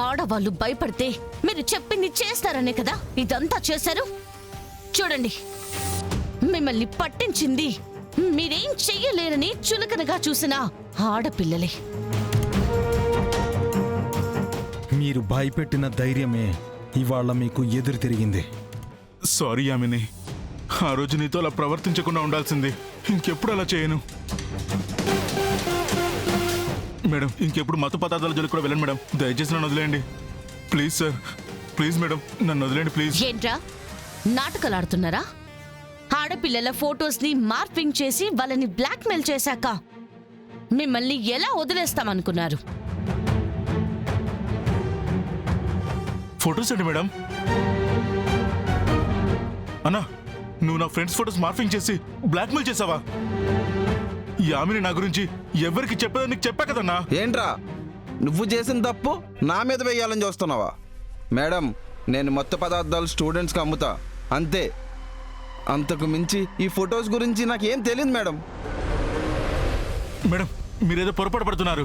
ఆడవాళ్ళు భయపడితే మీరు చెప్పింది చేస్తారనే కదా ఇదంతా చేశారు. చూడండి, మిమ్మల్ని పట్టించింది మీరేం చెయ్యలేరని చులకనగా చూసిన ఆడపిల్లలే. మీరు భయపెట్టిన ధైర్యమే ఇవాళ మీకు ఎదురు తిరిగింది. సారీ యామిని, ఆ రోజు నీతో అలా ప్రవర్తించకుండా ఉండాల్సింది. ఇంకెప్పుడు అలా చేయను మేడం. ఇంకెప్పుడు మత పదార్థాల జోలికి కూడా వెళ్ళండి మేడం. దయచేసి నన్ను వదిలేయండి ప్లీజ్ సార్. ప్లీజ్ మేడం, నన్ను వదిలేండి ప్లీజ్. ఏంట్రా నాటకాలు ఆడుతున్నారా? ఆడపిల్లల ఫోటోస్ ని మార్పింగ్ చేసి వాళ్ళని బ్లాక్మెయిల్ చేశాక మిమ్మల్ని ఎలా వదిలేస్తామనుకున్నారు? ఫోటోస్ అండి మేడం. అన్నా, నువ్వు నా ఫ్రెండ్స్ ఫోటోస్ మార్పింగ్ చేసి బ్లాక్మెయిల్ చేసావా? యామిని నా గురించి ఎవరికి చెప్పేదని నీకు చెప్పా కదన్నా. ఏంట్రా నువ్వు చేసిన తప్పు నా మీద వేయాలని చూస్తున్నావా? మేడం, నేను మత్తు పదార్థాలు స్టూడెంట్స్కి అమ్ముతా అంతే. అంతకు మించి ఈ ఫొటోస్ గురించి నాకేం తెలియదు మేడం. మేడం, మీరేదో పొరపాటు పడుతున్నారు.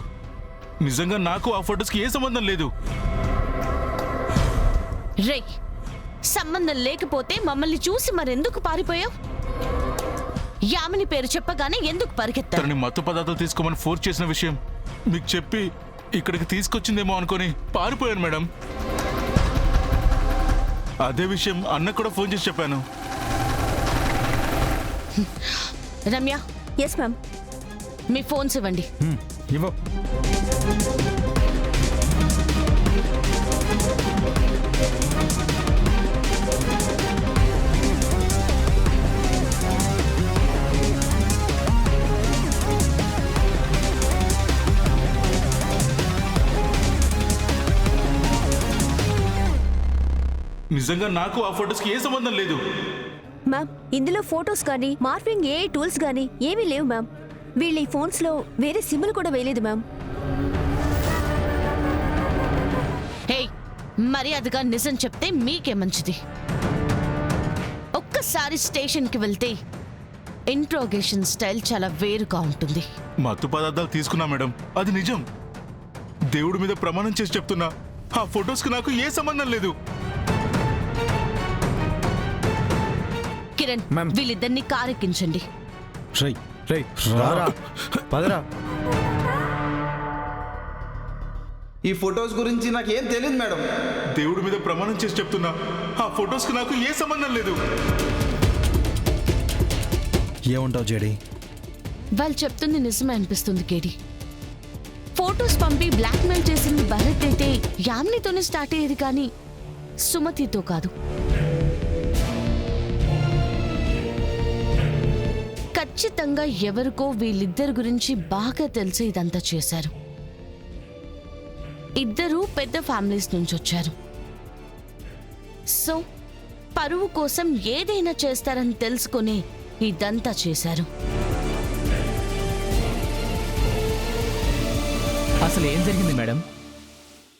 నిజంగా నాకు ఆ ఫోటోస్కి ఏ సంబంధం లేదు. రే, సంబంధం లేకపోతే మమ్మల్ని చూసి మరెందుకు పారిపోయావు? యామిని పేరు చెప్పగానే ఎందుకు పరిగెత్తారు? తనని మత్తు పదార్థాలు తీసుకోమని ఫోర్స్ చేసిన విషయం మీకు చెప్పి ఇక్కడికి తీసుకొచ్చిందేమో అనుకొని పారిపోయాను మేడం. అదే విషయం అన్నకు కూడా ఫోన్ చేసి చెప్పాను. రమ్య. Yes ma'am. మీ ఫోన్స్ ఇవ్వండి. ఇవ్వ. నిజంగా నాకు ఆ ఫోటోస్కి ఏ సంబంధం లేదు. మ్యామ్, ఇందులో ఫోటోస్ కానీ మార్పింగ్ ఏ టూల్స్ కానీ ఏమీ లేవు మ్యామ్. వీళ్ళ ఈ ఫోన్స్లో వేరే సిమ్లు కూడా వేయలేదు మ్యామ్. హే, మర్యాదగా నిజం చెప్తే మీకే మంచిది. ఒక్కసారి స్టేషన్కి వెళ్తే ఇంట్రోగేషన్ స్టైల్ చాలా వేరుగా ఉంటుంది. మత్తు పదార్థాలు తీసుకున్నా మేడం, అది నిజం. దేవుడి మీద ప్రమాణం చేసి చెప్తున్నా, ఆ ఫోటోస్కి నాకు ఏ సంబంధం లేదు. కిరణ్, వీళ్ళిద్దరిని కారెక్కించండి. ఈ ఫొటోస్ గురించి నాకేం తెలియదు మేడం. దేవుడి మీద ప్రమాణం చేసి చెప్తున్నా, ఆ ఫోటోస్కి నాకు ఏ సంబంధం లేదు. ఏమంటావు జేడి? వాళ్ళు చెప్తుంది నిజమే అనిపిస్తుంది కేడి. ఫోటోస్ పంపి బ్లాక్మెయిల్ చేసింది భరత్ అయితే యామినితోనే స్టార్ట్ అయ్యేది, కానీ సుమతితో కాదు. ఖచ్చితంగా ఎవరికో వీళ్ళిద్దరి గురించి బాగా తెలిసి ఇదంతా చేశారు. ఇద్దరూ పెద్ద ఫ్యామిలీస్ నుంచి వచ్చారు. సో పరువు కోసం ఏదైనా చేస్తారని తెలుసుకుని ఇదంతా చేశారు. అసలు ఏం జరిగింది మేడం?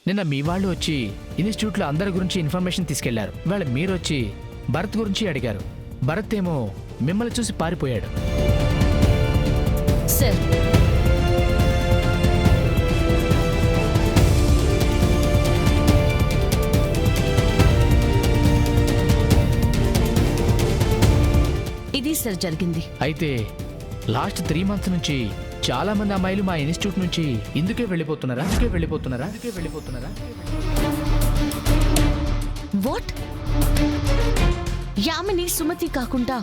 నిన్న మీ వాళ్ళు వచ్చి ఇన్స్టిట్యూట్లో అందరి గురించి ఇన్ఫర్మేషన్ తీసుకెళ్లారు. వాళ్ళ మీరు వచ్చి భరత్ గురించి అడిగారు. భరత్ ఏమో మిమ్మల్ని చూసి పారిపోయాడు. సార్, ఇది సార్ జరిగింది. అయితే లాస్ట్ 3 months నుంచి చాలా మంది అమ్మాయిలు మా ఇన్స్టిట్యూట్ నుంచి ఇందుకే వెళ్ళిపోతున్నారా? వాట్? యామిని, సుమతి కాకుండా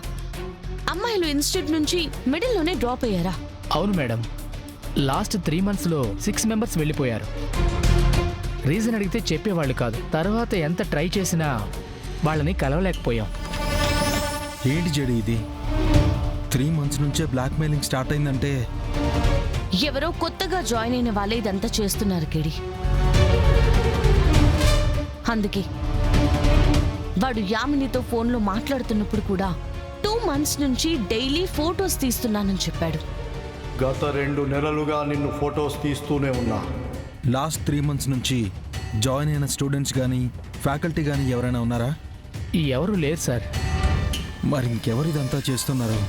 అమ్మాయిలు ఇన్స్టిట్యూట్ నుంచి మిడిల్లోనే డ్రాప్ అయ్యారా? అవును మేడం, లాస్ట్ 3 monthsలో 6 మెంబర్స్ వెళ్ళిపోయారు. రీజన్ అడిగితే చెప్పేవాళ్ళు కాదు. తర్వాత ఎంత ట్రై చేసినా వాళ్ళని కలవలేకపోయాం. ఏంటి జేడి ఇది? 3 months నుంచే బ్లాక్మెయిలింగ్ స్టార్ట్ అయిందంటే ఎవరో కొత్తగా జాయిన్ అయిన వాళ్ళే ఇదంతా చేస్తున్నారు కేడి. అందుకే వాడు యామినితో ఫోన్లో మాట్లాడుతున్నప్పుడు కూడా 2 months నుంచి డైలీ ఫోటోస్ తీస్తున్నానని చెప్పాడు. గత 2 నెలలుగా నిన్ను ఫొటోస్ తీస్తూనే ఉన్నా. లాస్ట్ 3 months నుంచి జాయిన్ అయిన స్టూడెంట్స్ కానీ ఫ్యాకల్టీ కానీ ఎవరైనా ఉన్నారా? ఎవరు లేరు సార్. మరి ఇంకెవరు ఇదంతా చేస్తున్నారు?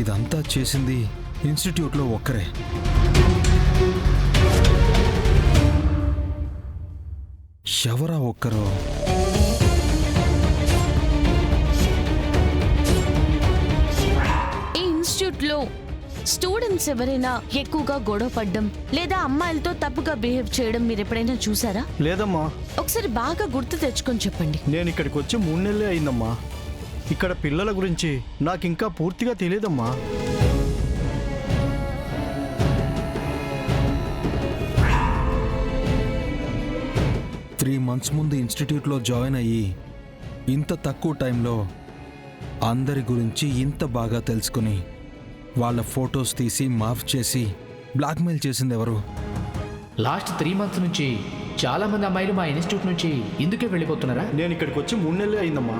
ఇదంతా చేసింది ఇన్స్టిట్యూట్లో ఒక్కరే. ఎవరా ఒక్కరో? ఈ ఇన్స్టిట్యూట్లో స్టూడెంట్స్ ఎవరైనా ఎక్కువగా గొడవ పడ్డం లేదా అమ్మాయిలతో తప్పుగా బిహేవ్ చేయడం మీరు ఎప్పుడైనా చూసారా? లేదమ్మా, ఒకసారి బాగా గుర్తు తెచ్చుకొని చెప్పండి. నేను ఇక్కడికి వచ్చి 3 నెలలే అయిందమ్మా. ఇక్కడ పిల్లల గురించి నాకు ఇంకా పూర్తిగా తెలియదమ్మా. త్రీ మంత్స్ ముందు ఇన్స్టిట్యూట్లో జాయిన్ అయ్యి ఇంత తక్కువ టైంలో అందరి గురించి ఇంత బాగా తెలుసుకుని వాళ్ళ ఫొటోస్ తీసి మార్ఫ్ చేసి బ్లాక్మెయిల్ చేసింది ఎవరు? లాస్ట్ 3 months నుంచి చాలా మంది అమ్మాయిలు మా ఇన్స్టిట్యూట్ నుంచి ఇందుకే వెళ్ళిపోతున్నారా? నేను ఇక్కడికి వచ్చి 3 నెలలే అయిందమ్మా.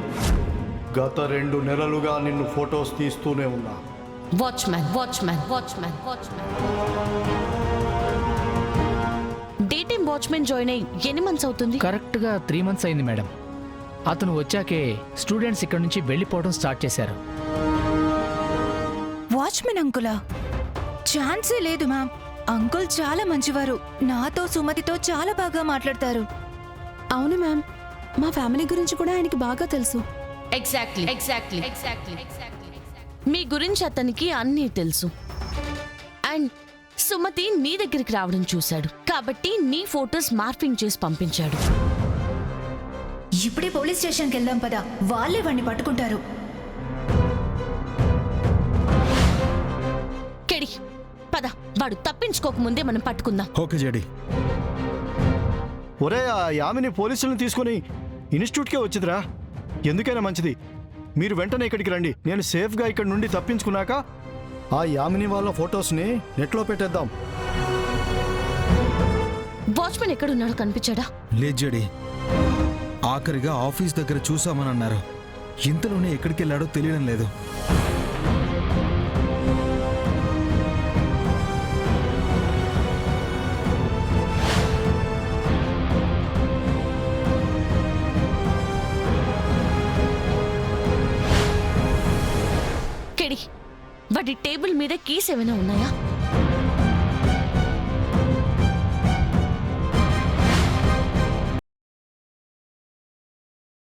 గత 2 నెలలుగా నిన్ను ఫొటోస్ తీస్తూనే ఉన్నా. Watchman watchman watchman watchman day time watchmen join అయ్యి ఎన్ని మంత్స్ అవుతుంది? కరెక్ట్గా 3 months అయింది మేడం. అతను వచ్చాకే స్టూడెంట్స్ ఇక్కడ నుంచి వెళ్ళిపోవడం స్టార్ట్ చేశారు. వాచ్మెన్ అంకులా? ఛాన్సే లేదు మ్యామ్. అంకుల్ చాలా మంచివారు. నాతో సుమతితో చాలా బాగా మాట్లాడతారు. అవును మ్యామ్, మా ఫ్యామిలీ గురించి కూడా ఆయనకి బాగా తెలుసు. ఎగ్జాక్ట్లీ మీ గురించి అతనికి అన్నీ తెలుసు. అండ్ సుమతి నీ దగ్గరికి రావడం చూశాడు కాబట్టి నీ ఫొటోస్ మార్పింగ్ చేసి పంపించాడు. ఇప్పుడే పోలీస్ స్టేషన్కి వెళ్దాం పదా, వాళ్ళే వాడిని పట్టుకుంటారు. కెడి పద, వాడు తప్పించుకోకముందే మనం పట్టుకుందాం. Okay JD. ఒరే, ఆ యామిని పోలీసులను తీసుకొని ఇన్స్టిట్యూట్కే వచ్చిందిరా. ఎందుకైనా మంచిది మీరు వెంటనే ఇక్కడికి రండి. నేను సేఫ్గా ఇక్కడ నుండి తప్పించుకున్నాక ఆ యామిని వాళ్ళ ఫొటోస్ని నెట్లో పెట్టేద్దాం. వాచ్మెన్ ఎక్కడున్నాడో కనిపించాడా? లేదు జేడి, ఆఖరిగా ఆఫీస్ దగ్గర చూసామని అన్నారు. ఇంతలోనే ఎక్కడికి వెళ్ళాడో తెలియడం లేదు. కెడి వాడి టేబుల్ మీద కీస్ ఏమైనా ఉన్నాయా?